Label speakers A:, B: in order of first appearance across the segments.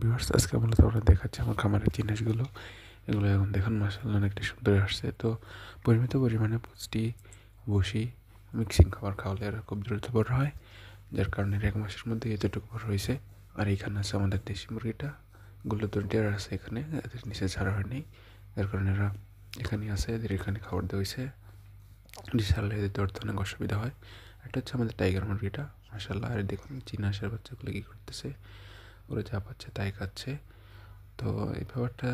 A: Viewers আজকে মূলত আমরা দেখাচ্ছি আমার খামারের জিনিসগুলো। এগুলো এখন দেখুন মাশাআল্লাহ অনেকটা সুন্দর আসছে। তো পরিমিত পরিমাণে পুষ্টি ভুসি মিক্সিং খাবার খাওয়ালে এরা খুব দ্রুত বড় হয়, যার কারণে এর 1 মাসের মধ্যে এতটুকু বড় হয়েছে। আর এখানে আছে আমাদের দেশি মুরগিটা, এগুলো তো ডেয়ার আছে এখানে, এদের নিচে ছাড়া হয়নি, যার কারণে এরা এখানে আছে, এদের এখানে খাবার দেওয়া হয়েছে। ছাড়লে এদের ধরতে অনেক অসুবিধা হয়। এটা হচ্ছে আমাদের টাইগার মুরগিটা মাশাআল্লাহ। আর দেখুন চীনা হাঁসের বাচ্চাগুলো কী করতেছে, ওরা যা পাচ্ছে তাই খাচ্ছে। তো এই ব্যাপারটা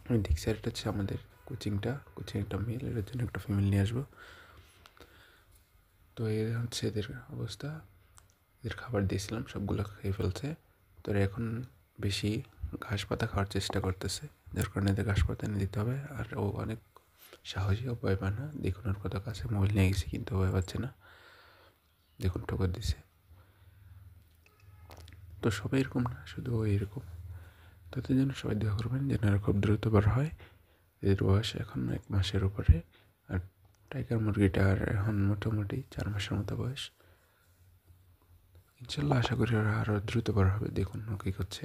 A: আমি দেখছি। আর এটা হচ্ছে আমাদের কোচিং একটা মেল, এর জন্য একটা ফিমেল নিয়ে আসবো। তো এই হচ্ছে এদের অবস্থা। এদের খাবার দিয়েছিলাম, সবগুলো খেয়ে ফেলছে। তো এরা এখন বেশি ঘাস পাতা খাওয়ার চেষ্টা করতেছে, যার কারণে এদের ঘাস পাতা এনে দিতে হবে। আর ও অনেক সাহসী, ও ভয় পায় না। দেখুন ওর কত কাছে মোবাইল নিয়ে গেছি কিন্তু ভয় পাচ্ছে না, দেখুন ঠোকর দিছে। তো সবাই এরকম না, শুধু ও এরকম। তাদের জন্য সবাই দোয়া করবেন যেন এরা খুব দ্রুত বড় হয়। এদের বয়স এখন 1 মাসের উপরে। আর টাইগার মুরগিটার এখন মোটামুটি 4 মাসের মতো বয়স। ইনশাল্লাহ আশা করি ওরা আরও দ্রুত বড় হবে। দেখুন ও কী করছে,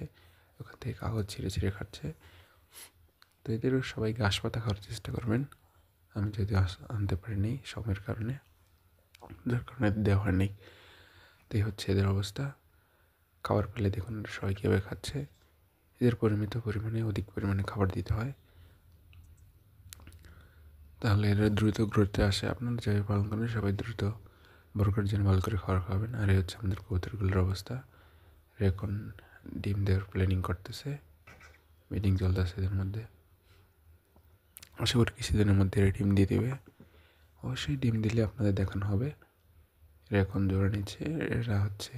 A: ওখান থেকে কাগজ ছিঁড়ে ছিঁড়ে খাচ্ছে। তো এদেরও সবাই ঘাস পাতা খাওয়ার চেষ্টা করবেন। আমি যদি আনতে পারিনি সময়ের কারণে, যার কারণে দেওয়া হয়নি। তো এই হচ্ছে এদের অবস্থা। খাবার পেলে দেখুন সবাই কীভাবে খাচ্ছে। এদের পরিমিত পরিমাণে অধিক পরিমাণে খাবার দিতে হয়, তাহলে এরা দ্রুত গ্রোথে আসে। আপনারা যেভাবে পালন করেন সবাই দ্রুত বড় করার জন্য ভালো করে খাবার খাওয়াবেন। আর এই হচ্ছে আমাদের কবুতরগুলোর অবস্থা। এরা এখন ডিম দেওয়ার প্ল্যানিং করতেছে, মিটিং চলতেছে এদের মধ্যে। আশা করি কিছুদিনের মধ্যে এরা ডিম দিয়ে দেবে। অবশ্যই ডিম দিলে আপনাদের দেখানো হবে। এরা এখন জোড়া নিচ্ছে। এরা হচ্ছে